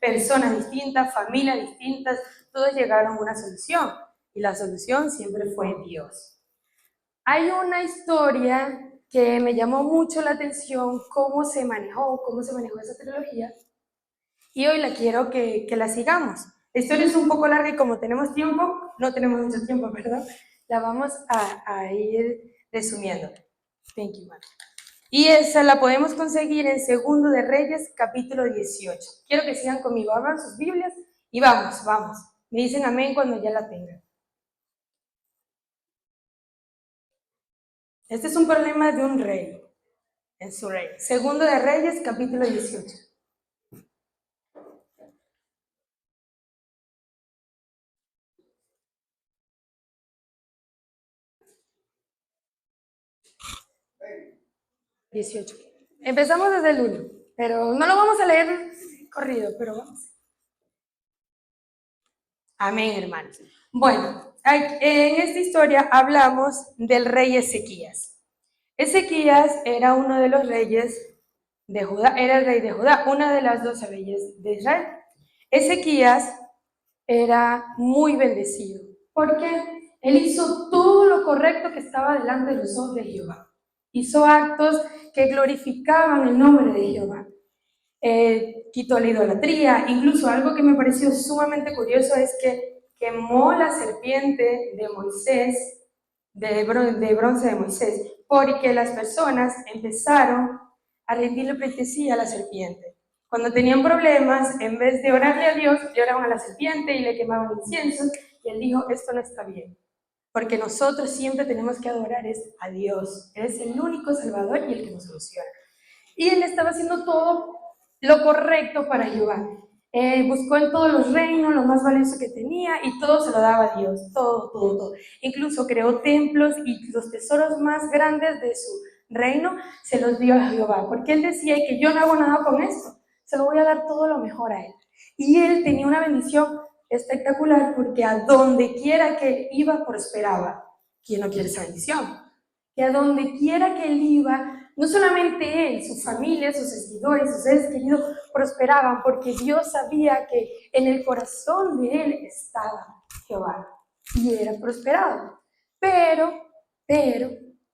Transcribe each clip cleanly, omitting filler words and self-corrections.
personas distintas, familias distintas, todos llegaron a una solución. Y la solución siempre fue Dios. Hay una historia que me llamó mucho la atención, cómo se manejó esa trilogía, y hoy la quiero que la sigamos. La historia es un poco larga y como tenemos tiempo, no tenemos mucho tiempo, ¿verdad? La vamos a ir resumiendo. Thank you, man. Y esa la podemos conseguir en Segundo de Reyes, capítulo 18. Quiero que sigan conmigo, abran sus Biblias y vamos. Me dicen amén cuando ya la tengan. Este es un problema de un rey, en su rey. Segundo de Reyes, capítulo 18. Empezamos desde el 1, pero no lo vamos a leer corrido, pero vamos. Amén, hermanos. Bueno, en esta historia hablamos del rey Ezequías. Ezequías era uno de los reyes de Judá, era el rey de Judá, una de las 12 reyes de Israel. Ezequías era muy bendecido, porque él hizo todo lo correcto que estaba delante de los ojos de Jehová. Hizo actos que glorificaban el nombre de Jehová. Quitó la idolatría, incluso algo que me pareció sumamente curioso es que quemó la serpiente de Moisés, de bronce de Moisés, porque las personas empezaron a rendirle pleitesía a la serpiente. Cuando tenían problemas, en vez de orarle a Dios, le oraban a la serpiente y le quemaban incienso, y él dijo, esto no está bien, porque nosotros siempre tenemos que adorar a Dios. Él es el único Salvador y el que nos soluciona. Y él estaba haciendo todo lo correcto para Jehová. Buscó en todos los reinos lo más valioso que tenía y todo se lo daba a Dios, todo. Incluso creó templos y los tesoros más grandes de su reino se los dio a Jehová, porque él decía que yo no hago nada con esto, se lo voy a dar todo lo mejor a él. Y él tenía una bendición espectacular porque a donde quiera que iba prosperaba. ¿Quién no quiere esa bendición? Que a donde quiera que él iba, no solamente él, su familia, sus seguidores, sus seres queridos prosperaban, porque Dios sabía que en el corazón de él estaba Jehová y era prosperado. Pero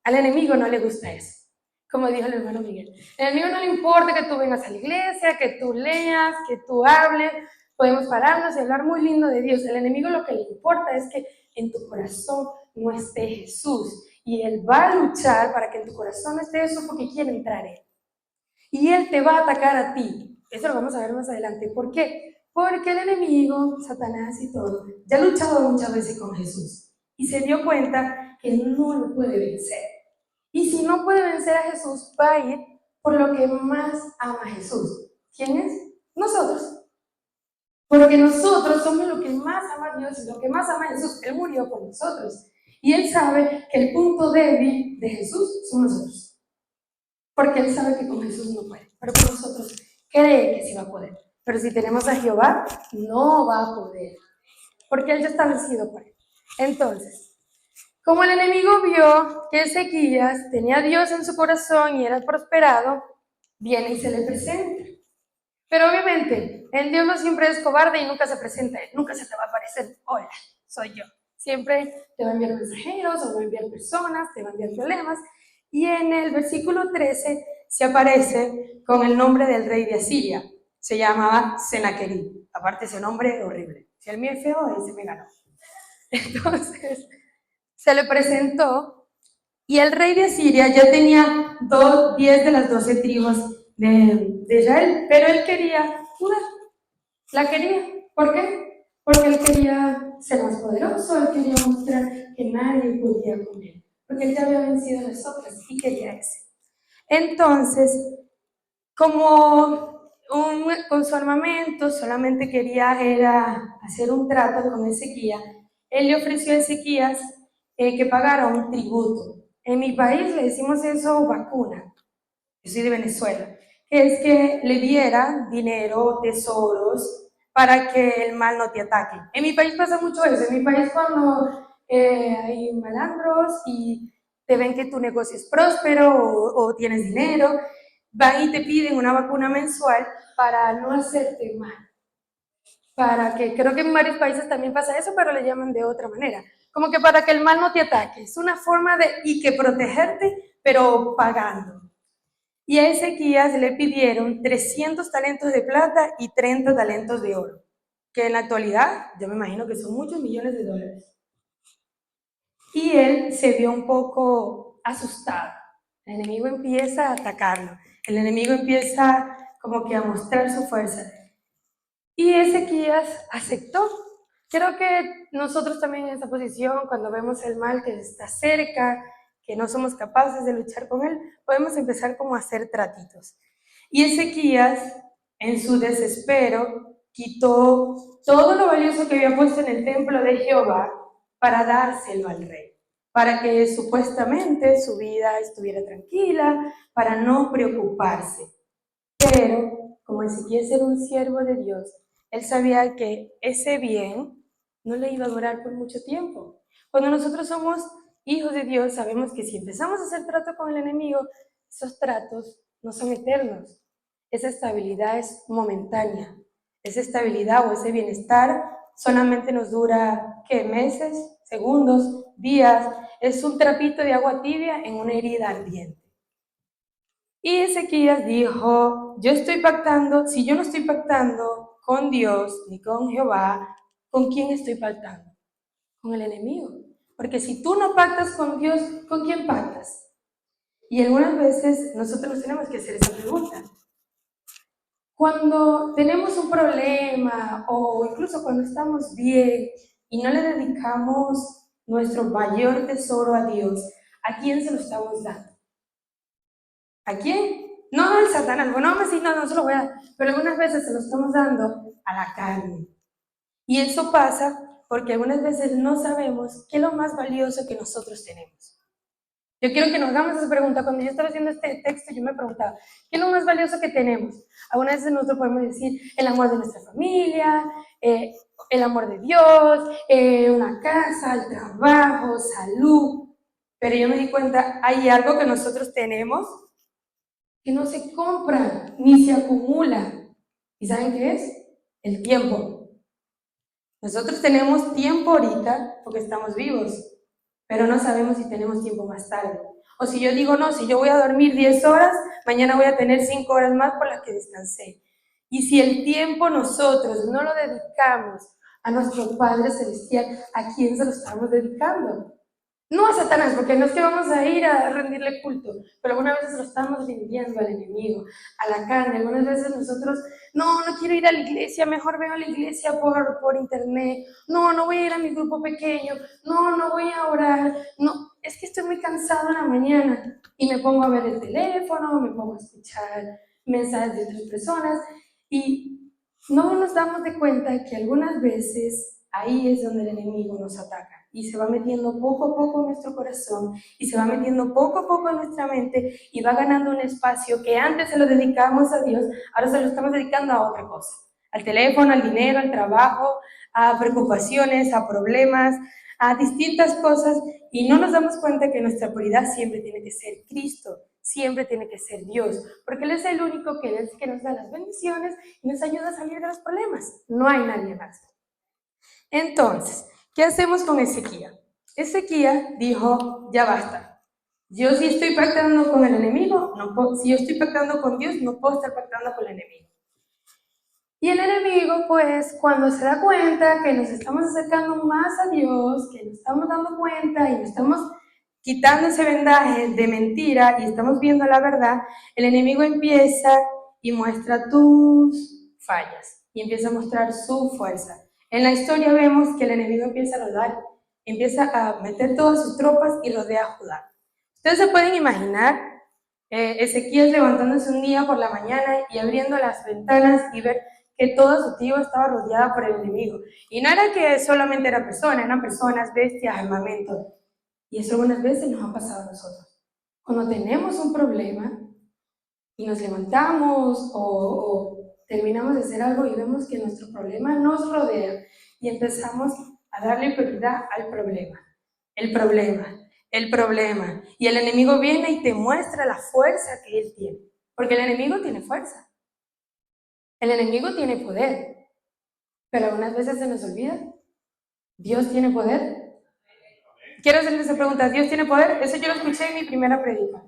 al enemigo no le gusta eso, como dijo el hermano Miguel. Al enemigo no le importa que tú vengas a la iglesia, que tú leas, que tú hables, podemos pararnos y hablar muy lindo de Dios. El enemigo lo que le importa es que en tu corazón no esté Jesús. Y él va a luchar para que en tu corazón esté eso porque quiere entrar él. Y él te va a atacar a ti. Eso lo vamos a ver más adelante. ¿Por qué? Porque el enemigo, Satanás y todo, ya ha luchado muchas veces con Jesús. Y se dio cuenta que no lo puede vencer. Y si no puede vencer a Jesús, va a ir por lo que más ama a Jesús. ¿Quién es? Nosotros. Porque nosotros somos lo que más ama a Dios y lo que más ama a Jesús. Él murió por nosotros. Y él sabe que el punto débil de Jesús son nosotros. Porque él sabe que con Jesús no puede. Pero con nosotros cree que sí va a poder. Pero si tenemos a Jehová, no va a poder. Porque él ya está vencido por él. Entonces, como el enemigo vio que Ezequías tenía a Dios en su corazón y era prosperado, viene y se le presenta. Pero obviamente, el Dios no siempre es cobarde y nunca se presenta. Nunca se te va a aparecer, hola, soy yo. Siempre te va a enviar mensajeros, o va a enviar personas, te va a enviar problemas. Y en el versículo 13 se aparece con el nombre del rey de Asiria. Se llamaba Senaquerib. Aparte ese nombre horrible. Si el mío es feo, ese me ganó. Entonces, se le presentó y el rey de Asiria ya tenía 10 de las 12 tribus de Israel, pero él quería Judá. La quería. ¿Por qué? Porque él quería ser más poderoso, él quería mostrar que nadie podía con él, porque él ya había vencido a las otras y quería ese. Entonces, como con su armamento solamente quería era hacer un trato con Ezequías, él le ofreció a Ezequías que pagara un tributo. En mi país le decimos eso vacuna. Yo soy de Venezuela, que es que le diera dinero, tesoros, para que el mal no te ataque. En mi país pasa mucho eso. En mi país cuando hay malandros y te ven que tu negocio es próspero o tienes dinero, van y te piden una vacuna mensual para no hacerte mal. para que, creo que en varios países también pasa eso, pero le llaman de otra manera. Como que para que el mal no te ataque. Es una forma de, y que protegerte, pero pagando. Y a Ezequías le pidieron 300 talentos de plata y 30 talentos de oro, que en la actualidad yo me imagino que son muchos millones de dólares. Y él se vio un poco asustado. El enemigo empieza a atacarlo. El enemigo empieza como que a mostrar su fuerza. Y Ezequías aceptó. Creo que nosotros también en esta posición, cuando vemos el mal que está cerca, que no somos capaces de luchar con él, podemos empezar como a hacer tratitos. Y Ezequías, en su desespero, quitó todo lo valioso que había puesto en el templo de Jehová para dárselo al rey, para que supuestamente su vida estuviera tranquila, para no preocuparse. Pero, como Ezequías era un siervo de Dios, él sabía que ese bien no le iba a durar por mucho tiempo. Cuando nosotros somos hijos de Dios, sabemos que si empezamos a hacer trato con el enemigo, esos tratos no son eternos. Esa estabilidad es momentánea. Esa estabilidad o ese bienestar solamente nos dura, ¿qué? Meses, segundos, días. Es un trapito de agua tibia en una herida ardiente. Y Ezequías dijo, yo estoy pactando, si yo no estoy pactando con Dios ni con Jehová, ¿con quién estoy pactando? Con el enemigo. Porque si tú no pactas con Dios, ¿con quién pactas? Y algunas veces nosotros nos tenemos que hacer esa pregunta. Cuando tenemos un problema o incluso cuando estamos bien y no le dedicamos nuestro mayor tesoro a Dios, ¿a quién se lo estamos dando? ¿A quién? No al Satanás, bueno, no se lo voy a dar, pero algunas veces se lo estamos dando a la carne. Y eso pasa porque algunas veces no sabemos qué es lo más valioso que nosotros tenemos. Yo quiero que nos hagamos esa pregunta. Cuando yo estaba haciendo este texto, yo me preguntaba, ¿qué es lo más valioso que tenemos? Algunas veces nosotros podemos decir el amor de nuestra familia, el amor de Dios, una casa, el trabajo, salud. Pero yo me di cuenta, hay algo que nosotros tenemos que no se compra ni se acumula. ¿Y saben qué es? El tiempo. Nosotros tenemos tiempo ahorita porque estamos vivos, pero no sabemos si tenemos tiempo más tarde. O si yo digo, no, si yo voy a dormir 10 horas, mañana voy a tener 5 horas más por las que descansé. Y si el tiempo nosotros no lo dedicamos a nuestro Padre Celestial, ¿a quién se lo estamos dedicando? No a Satanás, porque no es que vamos a ir a rendirle culto, pero algunas veces lo estamos rindiendo al enemigo, a la carne. Algunas veces nosotros, no quiero ir a la iglesia, mejor veo a la iglesia por internet. No voy a ir a mi grupo pequeño. No voy a orar. No, es que estoy muy cansado en la mañana. Y me pongo a ver el teléfono, me pongo a escuchar mensajes de otras personas y no nos damos de cuenta que algunas veces ahí es donde el enemigo nos ataca y se va metiendo poco a poco en nuestro corazón y se va metiendo poco a poco en nuestra mente y va ganando un espacio que antes se lo dedicábamos a Dios, ahora se lo estamos dedicando a otra cosa, al teléfono, al dinero, al trabajo, a preocupaciones, a problemas, a distintas cosas y no nos damos cuenta que nuestra prioridad siempre tiene que ser Cristo, siempre tiene que ser Dios, porque Él es el único que es que nos da las bendiciones y nos ayuda a salir de los problemas, no hay nadie más. Entonces, ¿qué hacemos con Ezequías? Ezequías dijo, ya basta. Yo si estoy pactando con el enemigo, no puedo, si yo estoy pactando con Dios, no puedo estar pactando con el enemigo. Y el enemigo, pues, cuando se da cuenta que nos estamos acercando más a Dios, que nos estamos dando cuenta y nos estamos quitando ese vendaje de mentira y estamos viendo la verdad, el enemigo empieza y muestra tus fallas y empieza a mostrar su fuerza. En la historia vemos que el enemigo empieza a rodar, empieza a meter todas sus tropas y rodea a Judá. Ustedes se pueden imaginar Ezequiel levantándose un día por la mañana y abriendo las ventanas y ver que toda su tribu estaba rodeada por el enemigo. Y no era que solamente eran personas, bestias, armamento. Y eso algunas veces nos ha pasado a nosotros. Cuando tenemos un problema y nos levantamos o terminamos de hacer algo y vemos que nuestro problema nos rodea y empezamos a darle prioridad al problema. El problema. Y el enemigo viene y te muestra la fuerza que él tiene. Porque el enemigo tiene fuerza. El enemigo tiene poder. pero algunas veces se nos olvida. ¿Dios tiene poder? Quiero hacerles esa pregunta, ¿Dios tiene poder? Eso yo lo escuché en mi primera predica.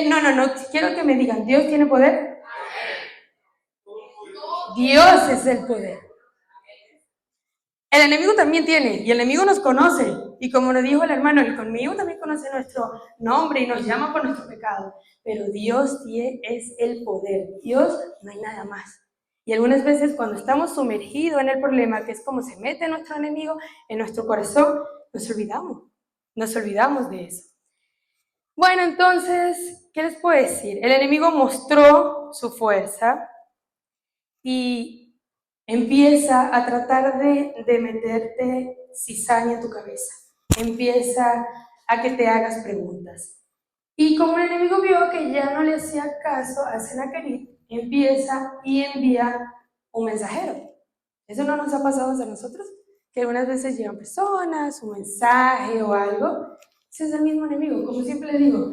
No, quiero que me digan, ¿Dios tiene poder? Dios es el poder. El enemigo también tiene, y el enemigo nos conoce. Y como nos dijo el hermano, el conmigo también conoce nuestro nombre y nos llama por nuestro pecado. Pero Dios es el poder. Dios, no hay nada más. Y algunas veces cuando estamos sumergidos en el problema, que es como se mete nuestro enemigo en nuestro corazón, nos olvidamos. Nos olvidamos de eso. Bueno, entonces, ¿qué les puedo decir? El enemigo mostró su fuerza y empieza a tratar de meterte cizaña en tu cabeza. Empieza a que te hagas preguntas. Y como el enemigo vio que ya no le hacía caso a Sennacherib, empieza y envía un mensajero. ¿Eso no nos ha pasado a nosotros? Que algunas veces llegan personas, un mensaje o algo. Ese es el mismo enemigo. Como siempre le digo,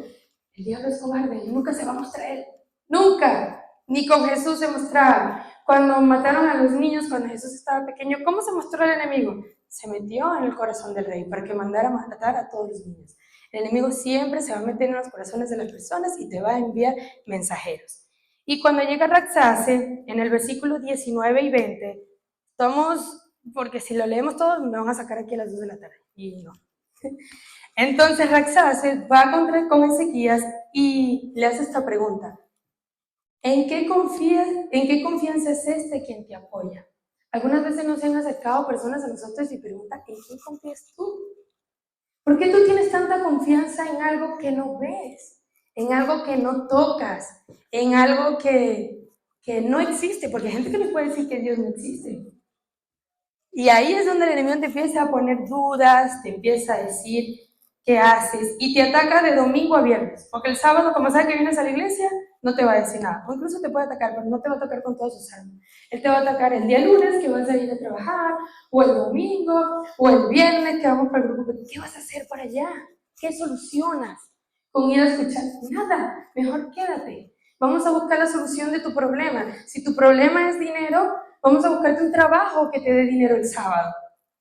el diablo es cobarde y nunca se va a mostrar él. ¡Nunca! Ni con Jesús se mostraba. Cuando mataron a los niños, cuando Jesús estaba pequeño, ¿cómo se mostró el enemigo? Se metió en el corazón del rey para que mandara a matar a todos los niños. El enemigo siempre se va a meter en los corazones de las personas y te va a enviar mensajeros. Y cuando llega Raxase, en el versículo 19 y 20, estamos, porque si lo leemos todo, me van a sacar aquí a las 2 de la tarde. Y no. Entonces Raxase va con Ezequías y le hace esta pregunta. ¿En qué confianza es este quien te apoya? Algunas veces nos han acercado personas a nosotros y preguntan, ¿en qué confías tú? ¿Por qué tú tienes tanta confianza en algo que no ves? En algo que no tocas, en algo que no existe, porque hay gente que nos puede decir que Dios no existe. Y ahí es donde el enemigo te empieza a poner dudas, te empieza a decir qué haces y te ataca de domingo a viernes, porque el sábado, como sabe que vienes a la iglesia, no te va a decir nada, o incluso te puede atacar, pero no te va a atacar con todas sus armas. Él te va a atacar el día lunes que vas a ir a trabajar, o el domingo, o el viernes que vamos para el grupo. ¿Qué vas a hacer para allá? ¿Qué solucionas? Con ir a escuchar, nada, mejor quédate. Vamos a buscar la solución de tu problema. Si tu problema es dinero, vamos a buscarte un trabajo que te dé dinero el sábado.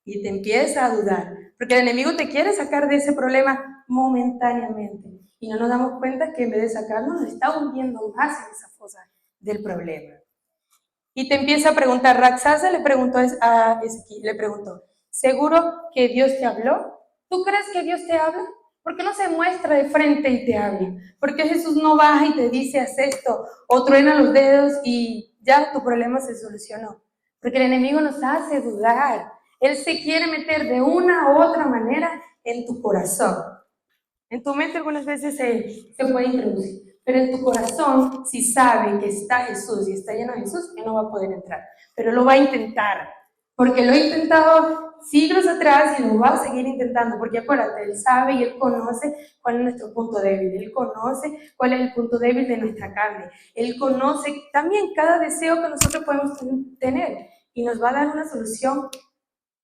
Y te empieza a dudar, porque el enemigo te quiere sacar de ese problema momentáneamente. Y no nos damos cuenta que en vez de sacarnos, nos está hundiendo más en esa fosa del problema. Y te empieza a preguntar, Raxasa le preguntó a Ezequiel, le preguntó, ¿seguro que Dios te habló? ¿Tú crees que Dios te habla? ¿Por qué no se muestra de frente y te habla? ¿Por qué Jesús no baja y te dice, haz esto, o truena los dedos y ya tu problema se solucionó? Porque el enemigo nos hace dudar. Él se quiere meter de una u otra manera en tu corazón. En tu mente algunas veces se puede introducir, pero en tu corazón, si sabe que está Jesús y está lleno de Jesús, él no va a poder entrar, pero lo va a intentar, porque lo ha intentado siglos atrás y lo va a seguir intentando, porque acuérdate, él sabe y él conoce cuál es nuestro punto débil, él conoce cuál es el punto débil de nuestra carne, él conoce también cada deseo que nosotros podemos tener y nos va a dar una solución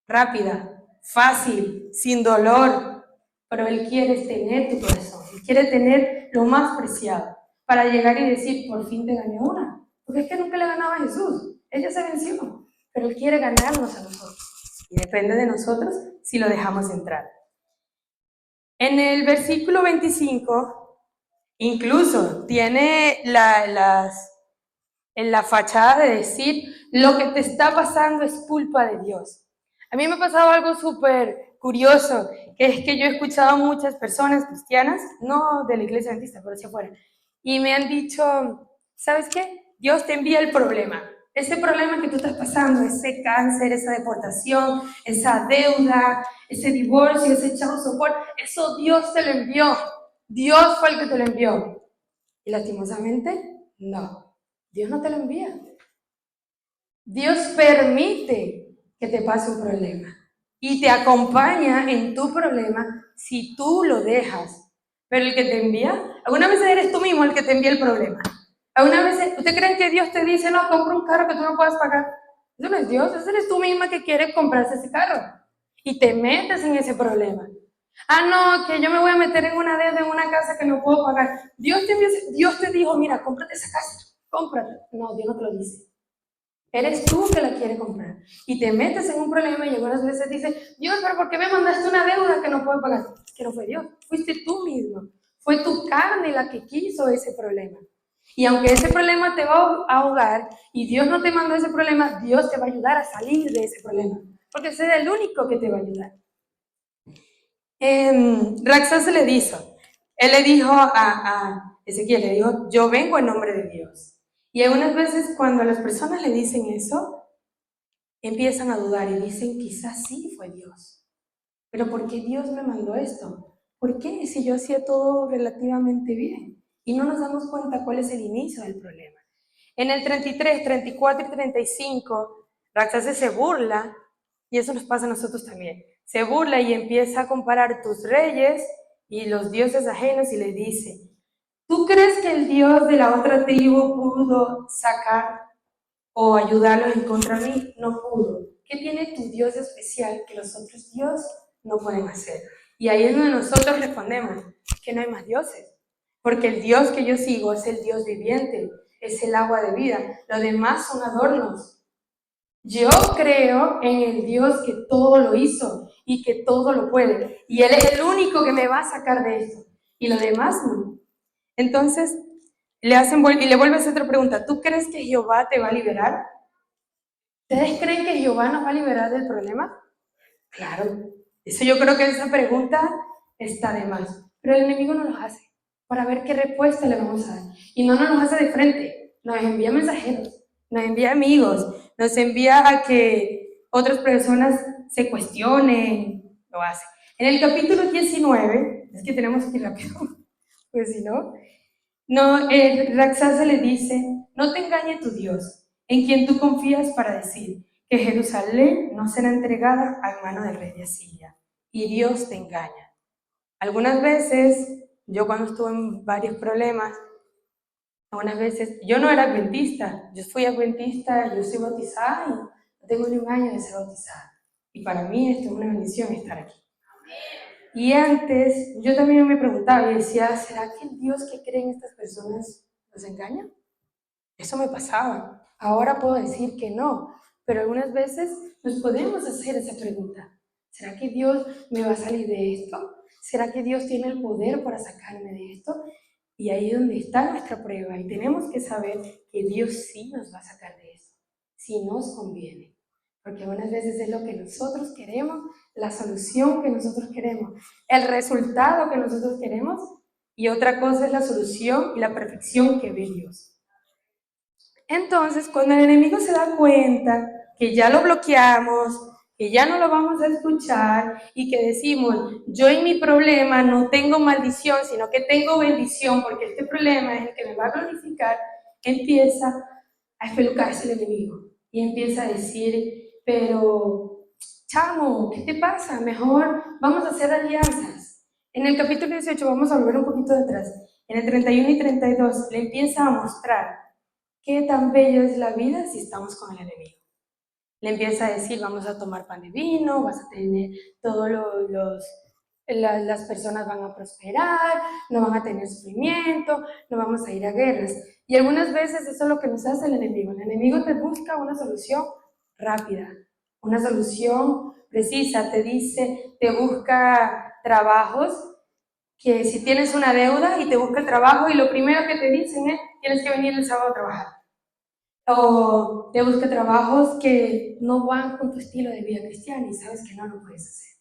rápida, fácil, sin dolor, pero Él quiere tener tu corazón, Él quiere tener lo más preciado para llegar y decir, por fin te gané una. Porque es que nunca le ganaba a Jesús, Él ya se venció, pero Él quiere ganarnos a nosotros. Y depende de nosotros si lo dejamos entrar. En el versículo 25, incluso tiene en la fachada de decir, lo que te está pasando es culpa de Dios. A mí me ha pasado algo súper curioso, que es que yo he escuchado a muchas personas cristianas, no de la iglesia adventista, pero hacia afuera, y me han dicho, ¿sabes qué? Dios te envía el problema. Ese problema que tú estás pasando, ese cáncer, esa deportación, esa deuda, ese divorcio, ese child support, eso Dios te lo envió. Dios fue el que te lo envió. Y lastimosamente, no. Dios no te lo envía. Dios permite que te pase un problema y te acompaña en tu problema si tú lo dejas. Pero el que te envía, algunas veces eres tú mismo el que te envía el problema. Algunas veces, ¿usted cree que Dios te dice, no, compra un carro que tú no puedas pagar? Eso no es Dios, eso eres tú misma que quieres comprarse ese carro. Y te metes en ese problema. Ah, no, que yo me voy a meter en una deuda, en una casa que no puedo pagar. Dios te dijo, mira, cómprate esa casa, cómprate. No, Dios no te lo dice. Eres tú que la quieres comprar. Y te metes en un problema y algunas veces dices, Dios, pero ¿por qué me mandaste una deuda que no puedo pagar? Es que no fue Dios, fuiste tú mismo. Fue tu carne la que quiso ese problema. Y aunque ese problema te va a ahogar y Dios no te mandó ese problema, Dios te va a ayudar a salir de ese problema. Porque ese es el único que te va a ayudar. Raxas se le dijo, él le dijo a Ezequiel, le dijo, yo vengo en nombre de Dios. Y algunas veces cuando las personas le dicen eso, empiezan a dudar y dicen, quizás sí fue Dios. Pero ¿por qué Dios me mandó esto? ¿Por qué si yo hacía todo relativamente bien? Y no nos damos cuenta cuál es el inicio del problema. En el 33, 34 y 35, Raxaces se burla, y eso nos pasa a nosotros también. Se burla y empieza a comparar tus reyes y los dioses ajenos y le dice, ¿tú crees que el Dios de la otra tribu pudo sacar o ayudarlos en contra de mí? No pudo. ¿Qué tiene tu Dios especial que los otros dioses no pueden hacer? Y ahí es donde nosotros respondemos que no hay más dioses, porque el Dios que yo sigo es el Dios viviente, es el agua de vida, lo demás son adornos. Yo creo en el Dios que todo lo hizo y que todo lo puede, y Él es el único que me va a sacar de esto, y lo demás no. Entonces, le vuelve a hacer otra pregunta, ¿tú crees que Jehová te va a liberar? ¿Ustedes creen que Jehová nos va a liberar del problema? Claro. Eso yo creo que esa pregunta está de más. Pero el enemigo no los hace para ver qué respuesta le vamos a dar. Y no nos hace de frente. Nos envía mensajeros, nos envía amigos, nos envía a que otras personas se cuestionen. Lo hace. En el capítulo 19, es que tenemos que ir rápido, pues si no, Raxasa le dice, no te engañe tu Dios, en quien tú confías para decir que Jerusalén no será entregada a mano del rey de Asiria, y Dios te engaña. Algunas veces, yo cuando estuve en varios problemas, algunas veces, yo no era adventista, yo fui adventista, yo soy bautizada y no tengo ni un año de ser bautizada. Y para mí esto es una bendición estar aquí. Y antes, yo también me preguntaba y decía, ¿será que el Dios que creen estas personas nos engaña? Eso me pasaba. Ahora puedo decir que no, pero algunas veces nos podemos hacer esa pregunta. ¿Será que Dios me va a salir de esto? ¿Será que Dios tiene el poder para sacarme de esto? Y ahí es donde está nuestra prueba y tenemos que saber que Dios sí nos va a sacar de eso, si nos conviene. Porque algunas veces es lo que nosotros queremos, la solución que nosotros queremos, el resultado que nosotros queremos, y otra cosa es la solución y la perfección que ve Dios. Entonces, cuando el enemigo se da cuenta que ya lo bloqueamos, que ya no lo vamos a escuchar y que decimos, yo en mi problema no tengo maldición, sino que tengo bendición, porque este problema es el que me va a glorificar, empieza a espelucarse el enemigo y empieza a decir, pero chamo, ¿qué te pasa? Mejor vamos a hacer alianzas. En el capítulo 18, vamos a volver un poquito detrás, en el 31 y 32, le empieza a mostrar qué tan bella es la vida si estamos con el enemigo. Le empieza a decir, vamos a tomar pan de vino, vas a tener todos las personas van a prosperar, no van a tener sufrimiento, no vamos a ir a guerras. Y algunas veces eso es lo que nos hace el enemigo. El enemigo te busca una solución rápida, una solución precisa, te dice, te busca trabajos, que si tienes una deuda y te busca el trabajo y lo primero que te dicen es, tienes que venir el sábado a trabajar. O te busca trabajos que no van con tu estilo de vida cristiana y sabes que no lo puedes hacer.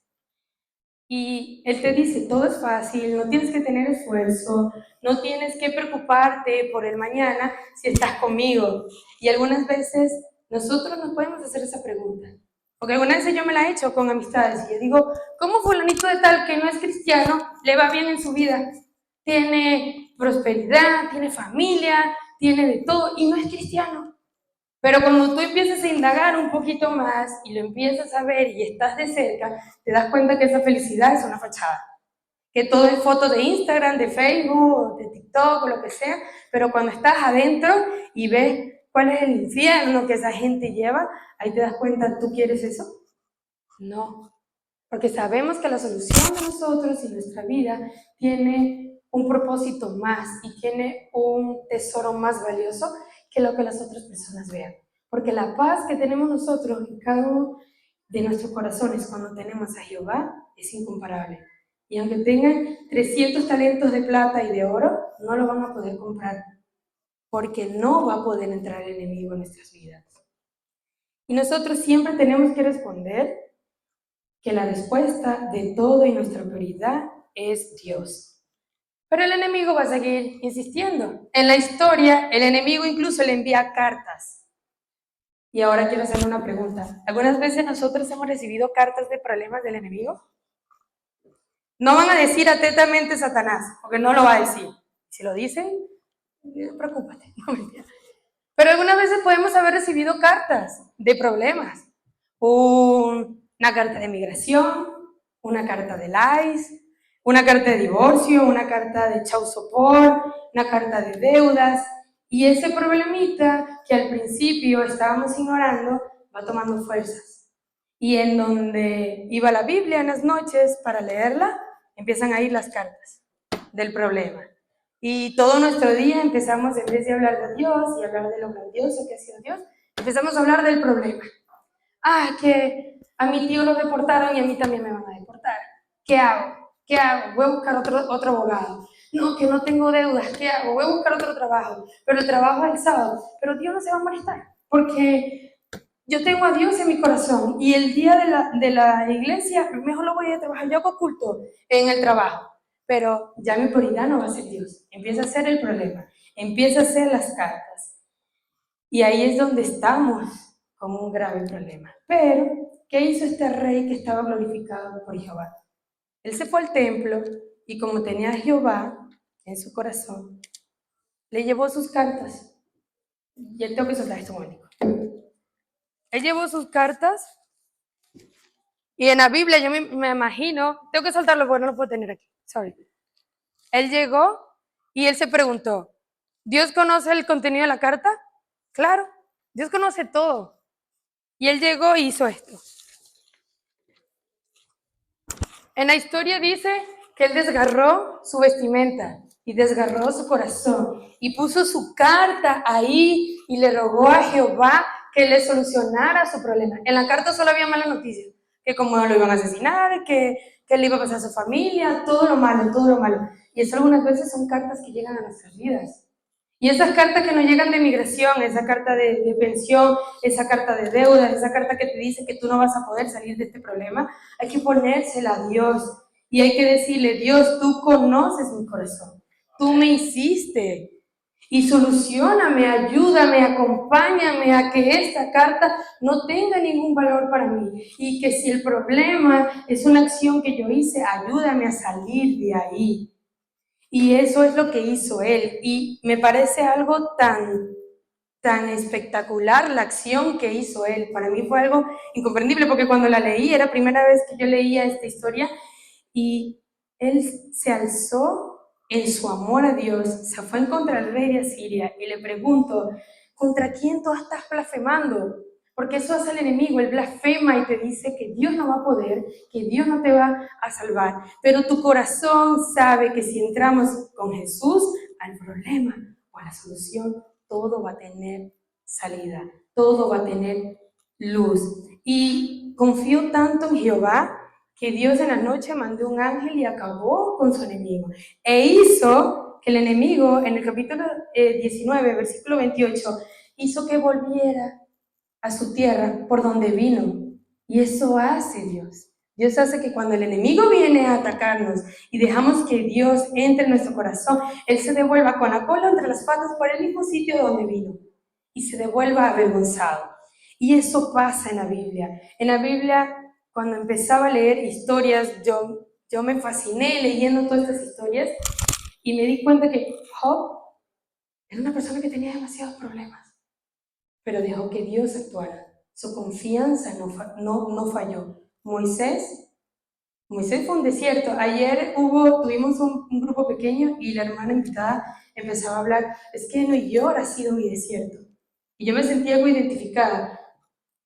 Y él te dice, todo es fácil, no tienes que tener esfuerzo, no tienes que preocuparte por el mañana si estás conmigo. Y algunas veces nosotros nos podemos hacer esa pregunta. Porque algunas veces yo me la he hecho con amistades y yo digo, ¿cómo fulanito de tal que no es cristiano le va bien en su vida? Tiene prosperidad, tiene familia, tiene de todo y no es cristiano. Pero cuando tú empiezas a indagar un poquito más y lo empiezas a ver y estás de cerca, te das cuenta que esa felicidad es una fachada. Que todo es foto de Instagram, de Facebook, de TikTok o lo que sea, pero cuando estás adentro y ves cuál es el infierno que esa gente lleva, ahí te das cuenta, ¿tú quieres eso? No, porque sabemos que la solución de nosotros y nuestra vida tiene un propósito más y tiene un tesoro más valioso que lo que las otras personas vean. Porque la paz que tenemos nosotros en cada uno de nuestros corazones cuando tenemos a Jehová es incomparable. Y aunque tengan 300 talentos de plata y de oro, no lo van a poder comprar, porque no va a poder entrar el enemigo en nuestras vidas. Y nosotros siempre tenemos que responder que la respuesta de todo y nuestra prioridad es Dios. Pero el enemigo va a seguir insistiendo. En la historia, el enemigo incluso le envía cartas. Y ahora quiero hacerle una pregunta. ¿Algunas veces nosotros hemos recibido cartas de problemas del enemigo? No van a decir atentamente Satanás, porque no lo va a decir. Si lo dicen, preocúpate. No, mentira. Pero algunas veces podemos haber recibido cartas de problemas. Una carta de migración, una carta del ICE, una carta de divorcio, una carta de child support, una carta de deudas. Y ese problemita que al principio estábamos ignorando va tomando fuerzas. Y en donde iba la Biblia en las noches para leerla, empiezan a ir las cartas del problema. Y todo nuestro día empezamos, en vez de hablar de Dios y hablar de lo grandioso que ha sido Dios, empezamos a hablar del problema. Que a mi tío lo deportaron y a mí también me van a deportar. ¿Qué hago? ¿Qué hago? Voy a buscar otro abogado. No, que no tengo deudas. ¿Qué hago? Voy a buscar otro trabajo. Pero el trabajo es el sábado. Pero Dios no se va a molestar, porque yo tengo a Dios en mi corazón y el día de la iglesia, mejor lo voy a trabajar. Yo hago culto en el trabajo. Pero ya mi prioridad no va a ser Dios. Empieza a ser el problema. Empieza a ser las cartas. Y ahí es donde estamos con un grave problema. Pero, ¿qué hizo este rey que estaba glorificado por Jehová? Él se fue al templo y como tenía a Jehová en su corazón, le llevó sus cartas. Y él tengo que soltar esto, Mónico. Él llevó sus cartas y en la Biblia yo me imagino, tengo que soltarlo porque no lo puedo tener aquí, sorry. Él llegó y él se preguntó, ¿Dios conoce el contenido de la carta? Claro, Dios conoce todo. Y él llegó y hizo esto. En la historia dice que él desgarró su vestimenta y desgarró su corazón y puso su carta ahí y le rogó a Jehová que le solucionara su problema. En la carta solo había malas noticias, que como lo iban a asesinar, que le iba a pasar a su familia, todo lo malo, todo lo malo. Y eso algunas veces son cartas que llegan a nuestras vidas. Y esas cartas que nos llegan de migración, esa carta de pensión, esa carta de deuda, esa carta que te dice que tú no vas a poder salir de este problema, hay que ponérsela a Dios. Y hay que decirle, Dios, tú conoces mi corazón, tú me hiciste. Y solucioname, ayúdame, acompáñame a que esta carta no tenga ningún valor para mí. Y que si el problema es una acción que yo hice, ayúdame a salir de ahí. Y eso es lo que hizo él. Y me parece algo tan espectacular la acción que hizo él. Para mí fue algo incomprendible porque cuando la leí, era la primera vez que yo leía esta historia y él se alzó en su amor a Dios, se fue en contra del rey de Asiria y le pregunto, ¿contra quién tú estás blasfemando? Porque eso hace el enemigo, él blasfema y te dice que Dios no va a poder, que Dios no te va a salvar. Pero tu corazón sabe que si entramos con Jesús al problema o a la solución, todo va a tener salida, todo va a tener luz. Y confió tanto en Jehová que Dios en la noche mandó un ángel y acabó con su enemigo. E hizo que el enemigo, en el capítulo 19, versículo 28, hizo que volviera a su tierra por donde vino. Y eso hace Dios. Dios hace que cuando el enemigo viene a atacarnos y dejamos que Dios entre en nuestro corazón, Él se devuelva con la cola entre las patas por el mismo sitio de donde vino y se devuelva avergonzado. Y eso pasa en la Biblia. En la Biblia, cuando empezaba a leer historias, yo me fasciné leyendo todas estas historias y me di cuenta que Job era una persona que tenía demasiados problemas, pero dejó que Dios actuara. Su confianza no falló. Moisés fue un desierto. Ayer tuvimos un grupo pequeño y la hermana invitada empezaba a hablar, es que Nueva York ha sido mi desierto. Y yo me sentía algo identificada,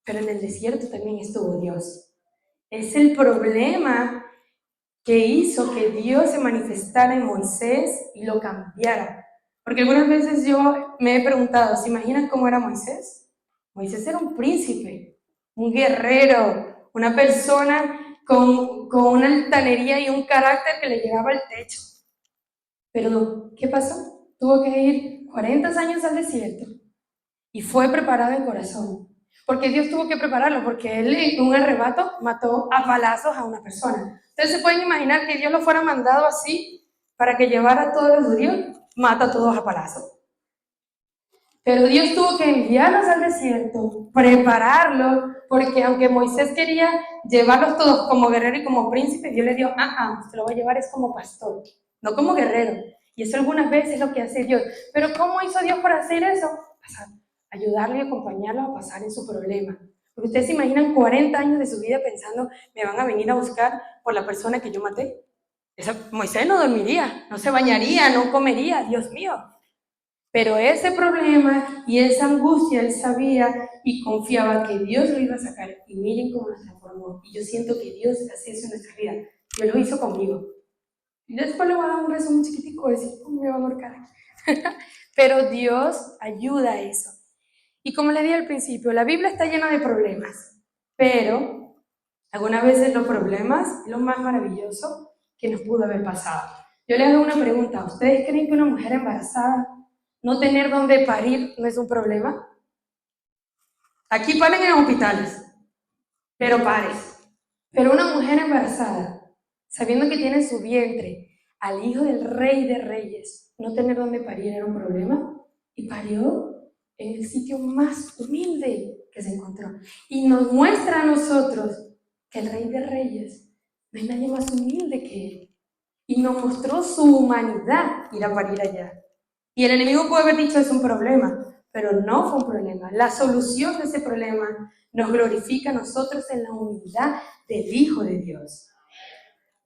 pero en el desierto también estuvo Dios. Es el problema que hizo que Dios se manifestara en Moisés y lo cambiara. Porque algunas veces yo me he preguntado, ¿se imaginan cómo era Moisés? Moisés era un príncipe, un guerrero, una persona con una altanería y un carácter que le llegaba al techo. Pero, ¿qué pasó? Tuvo que ir 40 años al desierto y fue preparado en corazón. Porque Dios tuvo que prepararlo, porque él en un arrebato mató a balazos a una persona. Ustedes se pueden imaginar que Dios lo fuera mandado así para que llevara a todos los judíos, mata a todos a balazos. Pero Dios tuvo que enviarlos al desierto, prepararlo, porque aunque Moisés quería llevarlos todos como guerrero y como príncipe, Dios le dijo, usted lo va a llevar es como pastor, no como guerrero. Y eso algunas veces es lo que hace Dios. Pero ¿cómo hizo Dios para hacer eso? Ayudarlo y acompañarlo a pasar en su problema. Porque ustedes se imaginan 40 años de su vida pensando, me van a venir a buscar por la persona que yo maté. Moisés no dormiría, no se bañaría, no comería, Dios mío. Pero ese problema y esa angustia él sabía y confiaba que Dios lo iba a sacar. Y miren cómo nos transformó. Y yo siento que Dios hace eso en nuestra vida. Dios lo hizo conmigo. Y después le voy a dar un resumen chiquitico, decir, me va a ahorcar. Pero Dios ayuda a eso. Y como le dije al principio, la Biblia está llena de problemas. Pero algunas veces los problemas es lo más maravilloso que nos pudo haber pasado. Yo les hago una pregunta. ¿Ustedes creen que una mujer embarazada no tener dónde parir no es un problema? Aquí paren en hospitales, pero pares. Pero una mujer embarazada, sabiendo que tiene en su vientre al hijo del rey de reyes, no tener dónde parir era un problema. Y parió en el sitio más humilde que se encontró. Y nos muestra a nosotros que el rey de reyes no hay nadie más humilde que él. Y nos mostró su humanidad ir a parir allá. Y el enemigo puede haber dicho es un problema, pero no fue un problema. La solución de ese problema nos glorifica a nosotros en la humildad del Hijo de Dios.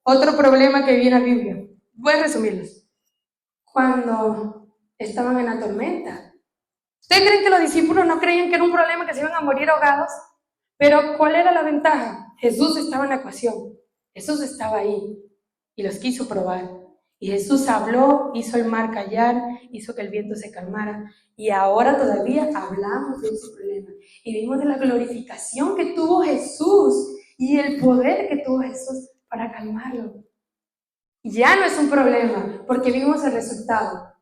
Otro problema que viene en la Biblia, voy a resumirlos. Cuando estaban en la tormenta, ¿ustedes creen que los discípulos no creían que era un problema que se iban a morir ahogados? Pero ¿cuál era la ventaja? Jesús estaba en la ecuación, Jesús estaba ahí y los quiso probar. Y Jesús habló, hizo el mar callar, hizo que el viento se calmara. Y ahora todavía hablamos de ese problema. Y vimos de la glorificación que tuvo Jesús y el poder que tuvo Jesús para calmarlo. Ya no es un problema, porque vimos el resultado.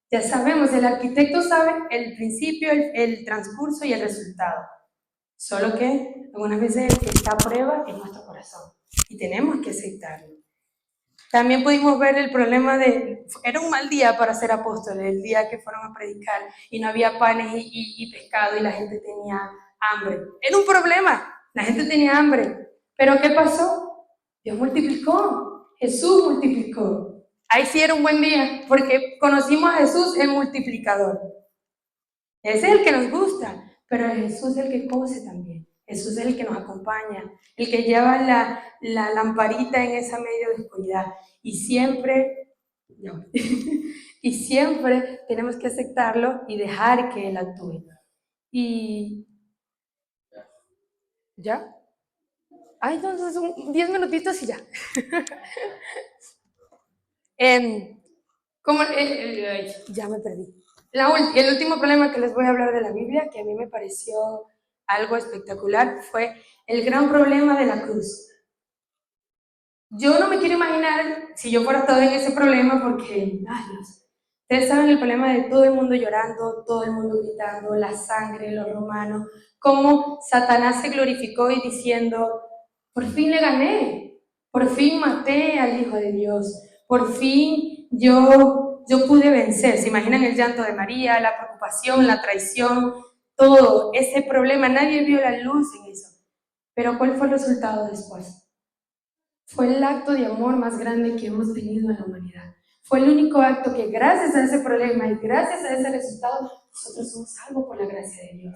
Ya sabemos, el arquitecto sabe el principio, el transcurso y el resultado. Solo que algunas veces el que está a prueba es nuestro corazón. Y tenemos que aceptarlo. También pudimos ver el problema era un mal día para ser apóstoles, el día que fueron a predicar y no había panes y pescado y la gente tenía hambre. Era un problema, la gente tenía hambre. Pero ¿qué pasó? Dios multiplicó, Jesús multiplicó. Ahí sí era un buen día, porque conocimos a Jesús el multiplicador. Ese es el que nos gusta, pero Jesús es el que cose también. Jesús es el que nos acompaña, el que lleva la lamparita en esa medio de oscuridad. Y siempre, y siempre tenemos que aceptarlo y dejar que Él actúe. Y ya. Entonces 10 minutitos y ya. Ya me perdí. El último problema que les voy a hablar de la Biblia, que a mí me pareció algo espectacular, fue el gran problema de la cruz. Yo no me quiero imaginar si yo fuera estado en ese problema porque, ustedes saben el problema de todo el mundo llorando, todo el mundo gritando, la sangre, los romanos, cómo Satanás se glorificó y diciendo, por fin le gané, por fin maté al Hijo de Dios, por fin yo pude vencer. ¿Se imaginan el llanto de María, la preocupación, la traición, todo ese problema? Nadie vio la luz en eso. Pero ¿cuál fue el resultado después? Fue el acto de amor más grande que hemos tenido en la humanidad. Fue el único acto que gracias a ese problema y gracias a ese resultado, nosotros somos salvos por la gracia de Dios.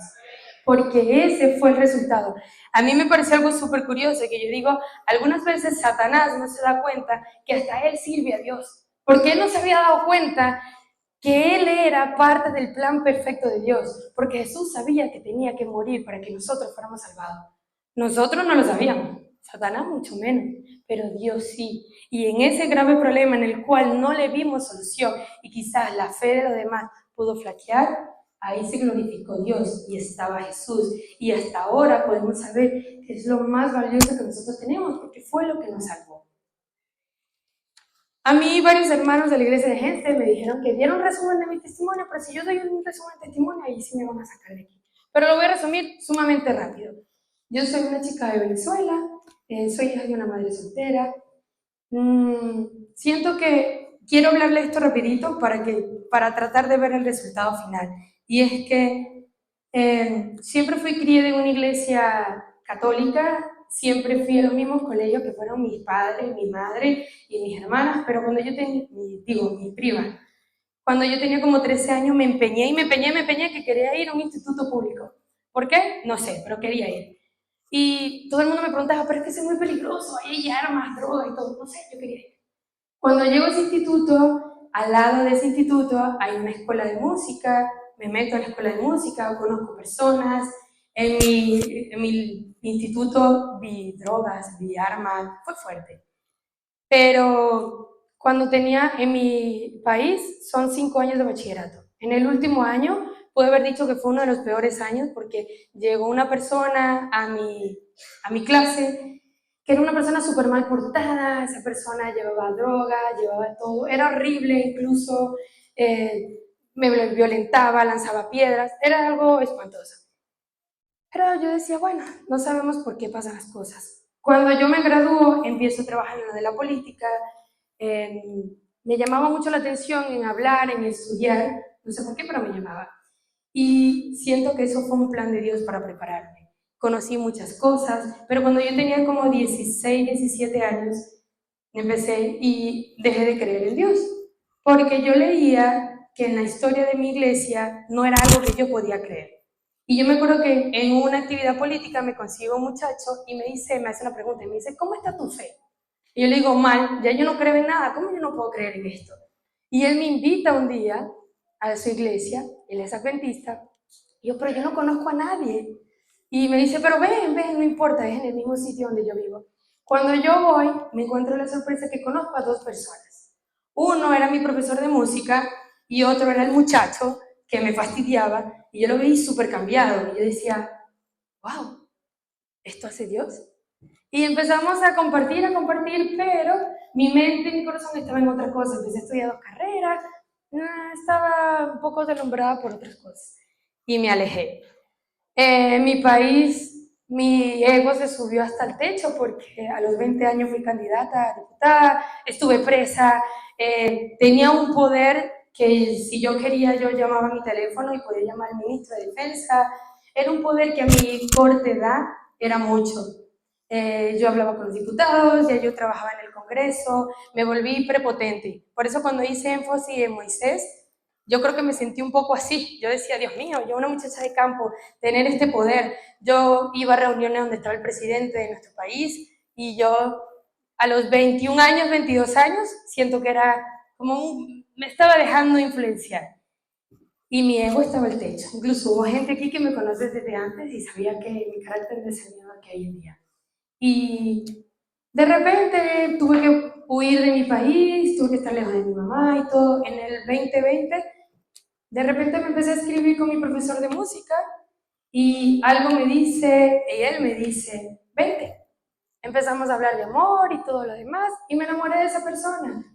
Porque ese fue el resultado. A mí me pareció algo súper curioso, que yo digo, algunas veces Satanás no se da cuenta que hasta él sirve a Dios. Porque él no se había dado cuenta que él era parte del plan perfecto de Dios. Porque Jesús sabía que tenía que morir para que nosotros fuéramos salvados. Nosotros no lo sabíamos, Satanás mucho menos, pero Dios sí. Y en ese grave problema en el cual no le vimos solución y quizás la fe de los demás pudo flaquear, ahí se glorificó Dios y estaba Jesús. Y hasta ahora podemos saber que es lo más valioso que nosotros tenemos, porque fue lo que nos salvó. A mí varios hermanos de la iglesia de gente me dijeron que dieron un resumen de mi testimonio, pero si yo doy un resumen de testimonio, ahí sí me van a sacar de aquí. Pero lo voy a resumir sumamente rápido. Yo soy una chica de Venezuela, soy hija de una madre soltera. Siento que quiero hablarle esto rapidito para tratar de ver el resultado final. Y es que siempre fui criada en una iglesia católica, siempre fui a los mismos colegios que fueron mis padres, mi madre y mis hermanas, pero cuando yo tenía, mi prima, cuando yo tenía como 13 años me empeñé que quería ir a un instituto público. ¿Por qué? No sé, pero quería ir. Y todo el mundo me preguntaba, pero es que es muy peligroso, ahí hay armas, drogas y todo. No sé, yo quería ir. Cuando llego a ese instituto, al lado de ese instituto hay una escuela de música, me meto a la escuela de música, conozco personas. En mi instituto vi drogas, vi armas, fue fuerte. Pero cuando tenía en mi país son 5 años de bachillerato. En el último año puedo haber dicho que fue uno de los peores años porque llegó una persona a mi clase que era una persona súper mal portada, esa persona llevaba droga, llevaba todo, era horrible, incluso me violentaba, lanzaba piedras, era algo espantoso. Pero yo decía, bueno, no sabemos por qué pasan las cosas. Cuando yo me gradúo, empiezo a trabajar en lo de la política, me llamaba mucho la atención en hablar, en estudiar, no sé por qué, pero me llamaba. Y siento que eso fue un plan de Dios para prepararme. Conocí muchas cosas, pero cuando yo tenía como 16, 17 años, empecé y dejé de creer en Dios, porque yo leía que en la historia de mi iglesia no era algo que yo podía creer. Y yo me acuerdo que en una actividad política me consigo un muchacho y me hace una pregunta y me dice, ¿cómo está tu fe? Y yo le digo, mal, ya yo no creo en nada, ¿cómo yo no puedo creer en esto? Y él me invita un día a su iglesia, él es adventista, y yo, pero yo no conozco a nadie. Y me dice, pero ven, no importa, es en el mismo sitio donde yo vivo. Cuando yo voy, me encuentro la sorpresa que conozco a 2 personas. Uno era mi profesor de música y otro era el muchacho que me fastidiaba, y yo lo veía súper cambiado, y yo decía, wow, ¿esto hace Dios? Y empezamos a compartir, pero mi mente y mi corazón estaban en otra cosa. Empecé a estudiar 2 carreras, estaba un poco deslumbrada por otras cosas y me alejé. En mi país, mi ego se subió hasta el techo porque a los 20 años fui candidata a diputada, estuve presa, tenía un poder que si yo quería yo llamaba a mi teléfono y podía llamar al ministro de Defensa. Era un poder que a mi corta edad era mucho. Yo hablaba con los diputados, ya yo trabajaba en el Congreso, me volví prepotente. Por eso cuando hice énfasis en Moisés, yo creo que me sentí un poco así. Yo decía, Dios mío, yo una muchacha de campo, tener este poder. Yo iba a reuniones donde estaba el presidente de nuestro país y yo a los 21 años, 22 años, siento que era como me estaba dejando influenciar. Y mi ego estaba al techo. Incluso hubo gente aquí que me conoce desde antes y sabía que mi carácter descendió que hoy en día. Y de repente tuve que huir de mi país, tuve que estar lejos de mi mamá y todo. En el 2020, de repente me empecé a escribir con mi profesor de música y algo me dice, y él me dice, vente. Empezamos a hablar de amor y todo lo demás y me enamoré de esa persona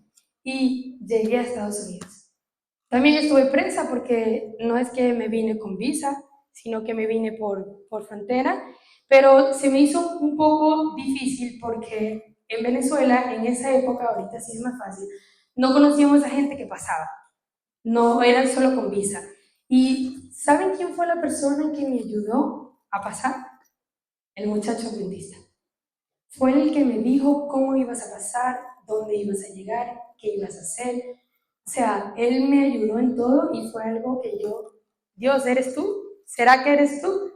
y llegué a Estados Unidos. También estuve presa porque no es que me vine con visa, sino que me vine por frontera, pero se me hizo un poco difícil porque en Venezuela, en esa época, ahorita sí es más fácil, no conocíamos a gente que pasaba, no eran solo con visa. ¿Y saben quién fue la persona que me ayudó a pasar? El muchacho adventista. Fue el que me dijo cómo ibas a pasar, dónde ibas a llegar, qué ibas a hacer. O sea, él me ayudó en todo y fue algo que yo, Dios, ¿eres tú? ¿Será que eres tú?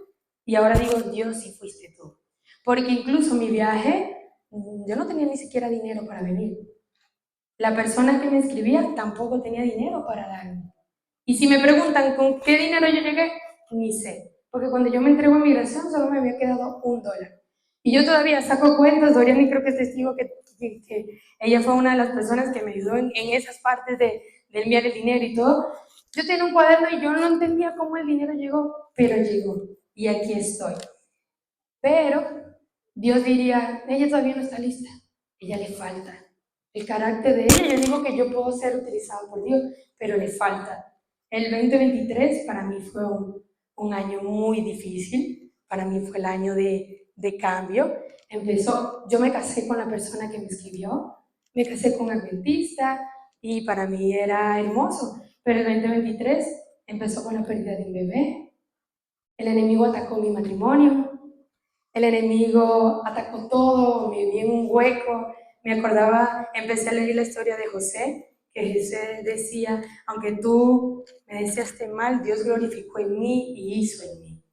Y ahora digo, Dios, sí fuiste tú. Porque incluso mi viaje, yo no tenía ni siquiera dinero para venir. La persona que me escribía tampoco tenía dinero para darme. Y si me preguntan con qué dinero yo llegué, ni sé. Porque cuando yo me entrego a migración solo me había quedado $1. Y yo todavía saco cuentas, Dorian creo que es testigo que ella fue una de las personas que me ayudó en esas partes de enviar el dinero y todo. Yo tenía un cuaderno y yo no entendía cómo el dinero llegó, pero llegó. Y aquí estoy. Pero Dios diría, ella todavía no está lista, ella le falta. El carácter de ella, yo digo que yo puedo ser utilizado por Dios, pero le falta. El 2023 para mí fue un año muy difícil, para mí fue el año de cambio. Yo me casé con la persona que me escribió, me casé con un adventista y para mí era hermoso, pero el 2023 empezó con la pérdida de un bebé, el enemigo atacó mi matrimonio, el enemigo atacó todo, me vi en un hueco. Me acordaba, empecé a leer la historia de José, que José decía, aunque tú me deseaste mal, Dios glorificó en mí y hizo en mí.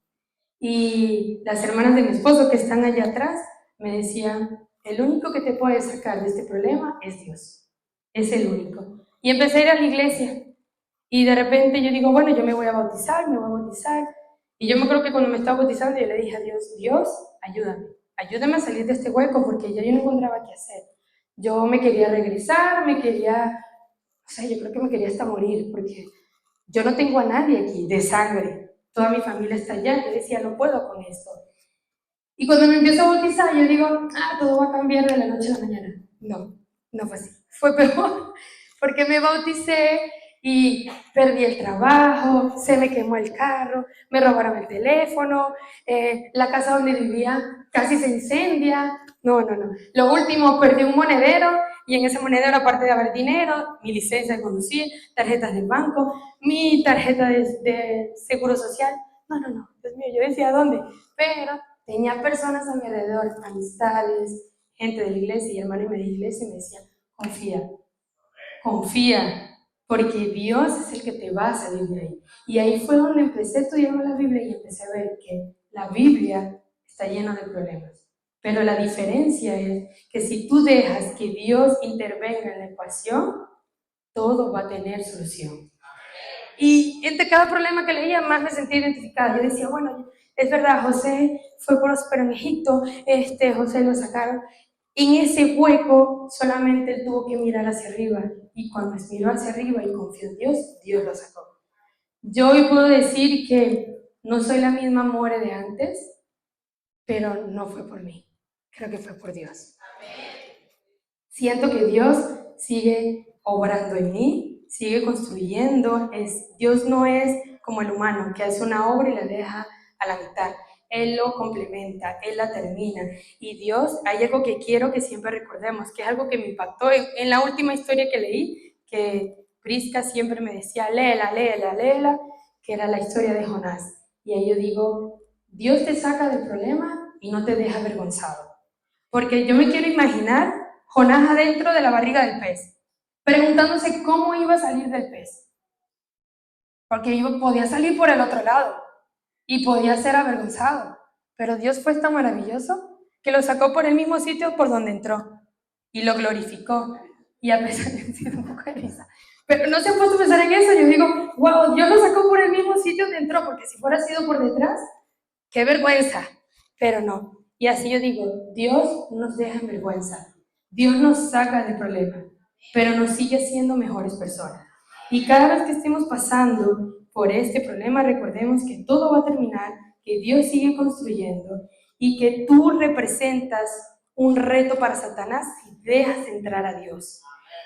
Y las hermanas de mi esposo que están allá atrás me decían, el único que te puede sacar de este problema es Dios. Es el único. Y empecé a ir a la iglesia. Y de repente yo digo, bueno, yo me voy a bautizar, me voy a bautizar. Y yo me acuerdo que cuando me estaba bautizando yo le dije a Dios, Dios, ayúdame, ayúdame a salir de este hueco porque ya yo no encontraba qué hacer. Yo me quería regresar, yo creo que me quería hasta morir porque yo no tengo a nadie aquí de sangre. Toda mi familia está allá. Yo decía, no puedo con esto. Y cuando me empiezo a bautizar, yo digo, todo va a cambiar de la noche a la mañana. No, no fue así. Fue peor porque me bauticé y perdí el trabajo, se me quemó el carro, me robaron el teléfono, la casa donde vivía casi se incendia. No. Lo último, perdí un monedero y en ese monedero, aparte de haber dinero, mi licencia de conducir, tarjetas del banco, mi tarjeta de seguro social. No. Dios mío, yo decía, ¿dónde? Pero tenía personas a mi alrededor, amistades, gente de la iglesia y hermanos de la iglesia y me decían, confía, porque Dios es el que te va a salir de ahí. Y ahí fue donde empecé a estudiar la Biblia y empecé a ver que la Biblia está llena de problemas. Pero la diferencia es que si tú dejas que Dios intervenga en la ecuación, todo va a tener solución. Y entre cada problema que leía, más me sentía identificada. Yo decía, bueno, es verdad, José fue próspero en Egipto, José lo sacaron. En ese hueco solamente él tuvo que mirar hacia arriba. Y cuando miró hacia arriba y confió en Dios, Dios lo sacó. Yo hoy puedo decir que no soy la misma More de antes, pero no fue por mí. Creo que fue por Dios. Siento que Dios sigue obrando en mí, sigue construyendo. Dios no es como el humano, que hace una obra y la deja a la mitad. Él lo complementa, Él la termina. Y Dios, hay algo que quiero que siempre recordemos, que es algo que me impactó en la última historia que leí, que Prisca siempre me decía, léela, que era la historia de Jonás. Y ahí yo digo, Dios te saca del problema y no te deja avergonzado. Porque yo me quiero imaginar Jonás adentro de la barriga del pez, preguntándose cómo iba a salir del pez. Porque podía salir por el otro lado y podía ser avergonzado. Pero Dios fue tan maravilloso que lo sacó por el mismo sitio por donde entró y lo glorificó. Y a pesar de sido un poco de risa. Pero no se ha puesto a pensar en eso. Yo digo, wow, Dios lo sacó por el mismo sitio donde entró, porque si fuera sido por detrás, qué vergüenza. Pero no. Y así yo digo, Dios no nos deja en vergüenza. Dios nos saca del problema, pero nos sigue siendo mejores personas. Y cada vez que estemos pasando por este problema, recordemos que todo va a terminar, que Dios sigue construyendo y que tú representas un reto para Satanás si dejas entrar a Dios.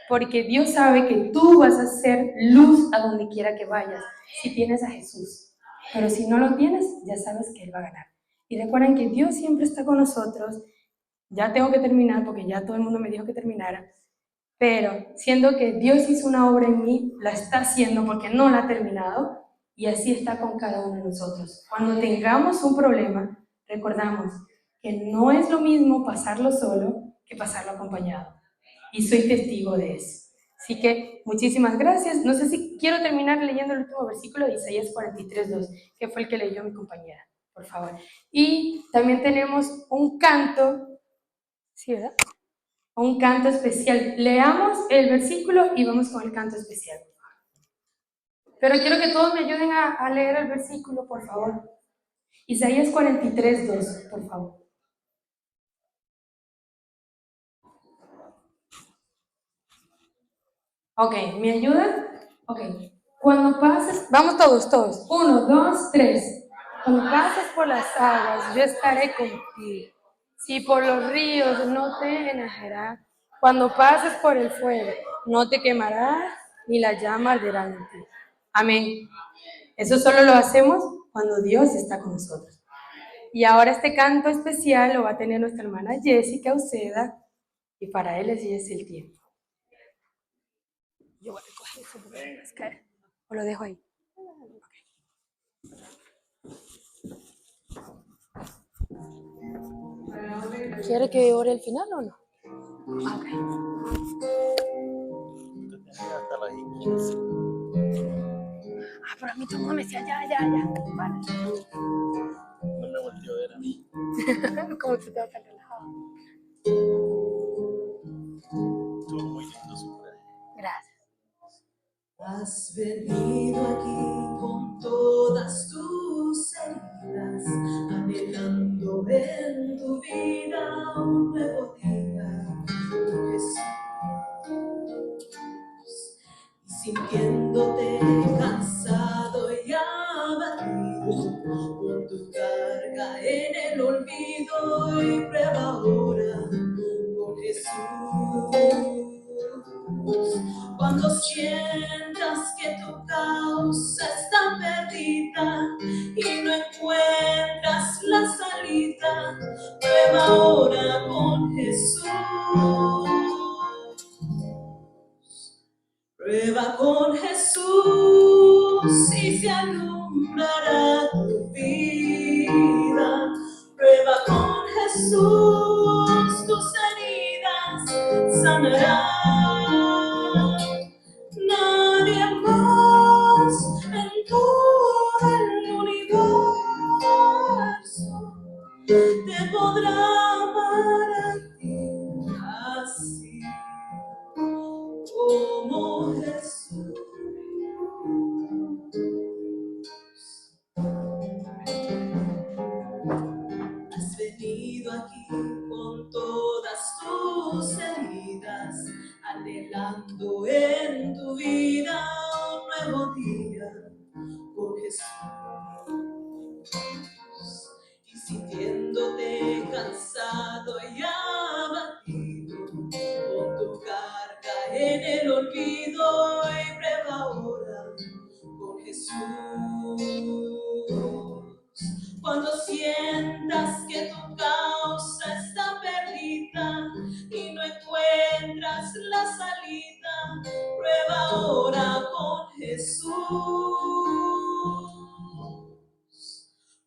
Porque Dios sabe que tú vas a ser luz a donde quiera que vayas si tienes a Jesús. Pero si no lo tienes, ya sabes que Él va a ganar. Y recuerden que Dios siempre está con nosotros. Ya tengo que terminar porque ya todo el mundo me dijo que terminara. Pero siendo que Dios hizo una obra en mí, la está haciendo porque no la ha terminado y así está con cada uno de nosotros. Cuando tengamos un problema, recordamos que no es lo mismo pasarlo solo que pasarlo acompañado. Y soy testigo de eso. Así que muchísimas gracias. No sé si quiero terminar leyendo el último versículo de Isaías 43:2, que fue el que leyó mi compañera, por favor. Y también tenemos un canto, ¿sí, verdad? Un canto especial. Leamos el versículo y vamos con el canto especial. Pero quiero que todos me ayuden a leer el versículo, por favor. Isaías 43:2, por favor. Ok, ¿me ayudan? Ok. Cuando pases, vamos todos. 1, 2, 3. Cuando pases por las aguas, yo estaré contigo. Si por los ríos no te enajará, cuando pases por el fuego, no te quemarás, ni la llama arderá en ti. Amén. Eso solo lo hacemos cuando Dios está con nosotros. Y ahora este canto especial lo va a tener nuestra hermana Jessica Uceda, y para él es el tiempo. Yo voy a recoger eso porque no es caer. O lo dejo ahí. ¿Quiere que ore el final o no? Ok. Hasta las 15. Pero a mí todo el mundo me decía, ya. Vale. No me volteó a ver a mí. Como tú te vas tan relajado. Estuvo muy lindo su cumpleaños. Gracias. Has venido aquí con todas tus heridas, anhelando en tu vida un nuevo día, oh Jesús, y sintiéndote cansado y abatido por tu carga en el olvido, y prueba ahora con Jesús. Cuando sientas que tu causa está perdida y no encuentras la salida, prueba ahora con Jesús. Prueba con Jesús y se alumbrará tu vida. Prueba con Jesús, tus heridas sanarán. Nadie más en todo el universo te podrá amar a ti así como Jesús. Has venido aquí con todas tus heridas, anhelando en tu vida un nuevo día con Jesús. Y sintiéndote cansado y abatido con tu carga en el olvido, y prueba ahora con Jesús. Cuando sientas que tu causa está perdida y no encuentras la salida, prueba ahora con Jesús.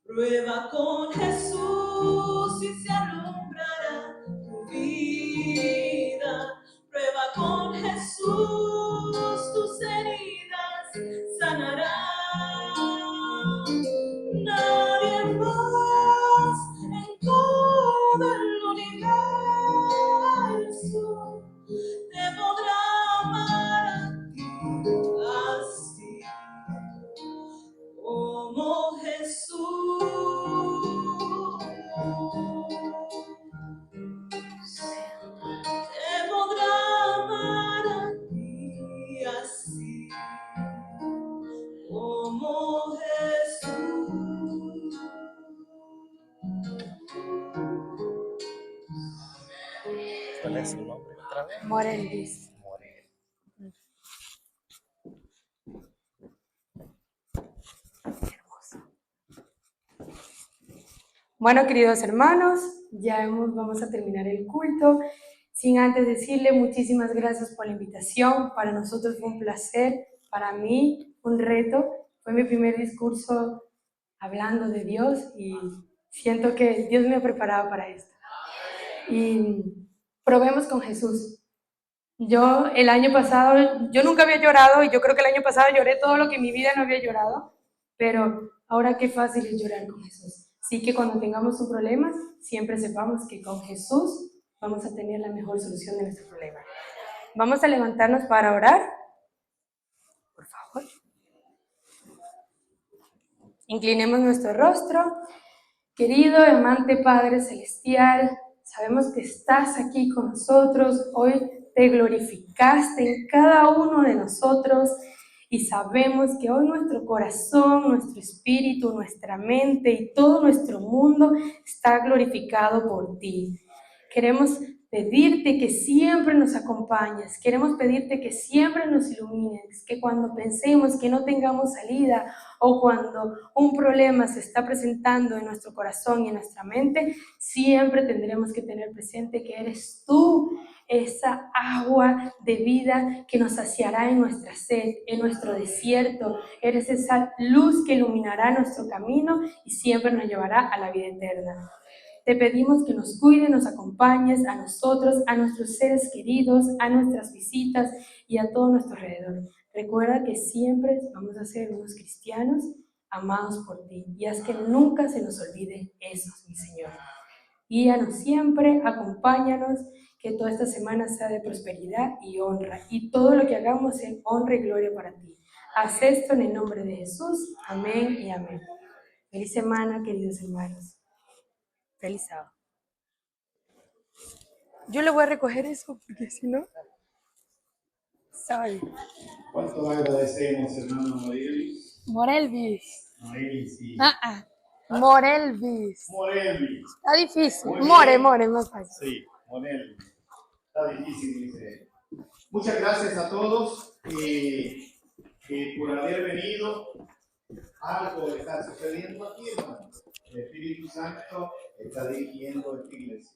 Prueba con Jesús y se alumbrará tu vida. Prueba con Jesús, tus heridas sanarán. Nadie más en todo el universo te podrá amar a ti así como Jesús. Te podrá amar a ti así como Jesús. ¿Cuál es su nombre otra vez? Morendis. Morel. Bueno, queridos hermanos, vamos a terminar el culto. Sin antes decirle muchísimas gracias por la invitación. Para nosotros fue un placer, para mí un reto. Fue mi primer discurso hablando de Dios y siento que Dios me ha preparado para esto. Y probemos con Jesús. Yo el año pasado, yo nunca había llorado y yo creo que el año pasado lloré todo lo que en mi vida no había llorado, pero ahora qué fácil es llorar con Jesús. Así que cuando tengamos un problema, siempre sepamos que con Jesús vamos a tener la mejor solución de nuestro problema. Vamos a levantarnos para orar. Por favor. Inclinemos nuestro rostro. Querido amante Padre Celestial, sabemos que estás aquí con nosotros. Hoy te glorificaste en cada uno de nosotros y sabemos que hoy nuestro corazón, nuestro espíritu, nuestra mente y todo nuestro mundo está glorificado por ti. Queremos pedirte que siempre nos acompañes, queremos pedirte que siempre nos ilumines, que cuando pensemos que no tengamos salida o cuando un problema se está presentando en nuestro corazón y en nuestra mente, siempre tendremos que tener presente que eres tú, esa agua de vida que nos saciará en nuestra sed, en nuestro desierto. Eres esa luz que iluminará nuestro camino y siempre nos llevará a la vida eterna. Te pedimos que nos cuides, nos acompañes a nosotros, a nuestros seres queridos, a nuestras visitas y a todo nuestro alrededor. Recuerda que siempre vamos a ser unos cristianos amados por ti y haz que nunca se nos olvide eso, mi Señor. Guíanos siempre, acompáñanos, que toda esta semana sea de prosperidad y honra y todo lo que hagamos en honra y gloria para ti. Haz esto en el nombre de Jesús. Amén y amén. Feliz semana, queridos hermanos. Feliz sábado. Yo le voy a recoger eso porque si no, sorry. ¿Cuánto agradecemos, hermano Morelvis? Morelvis. Morelvis, sí. Morelvis. Morelvis. Está difícil. Muy More, bien. más fácil. Sí, Morelvis. Está difícil, dice. Muchas gracias a todos por haber venido. Algo está sucediendo aquí, hermano. El Espíritu Santo está dirigiendo esta iglesia.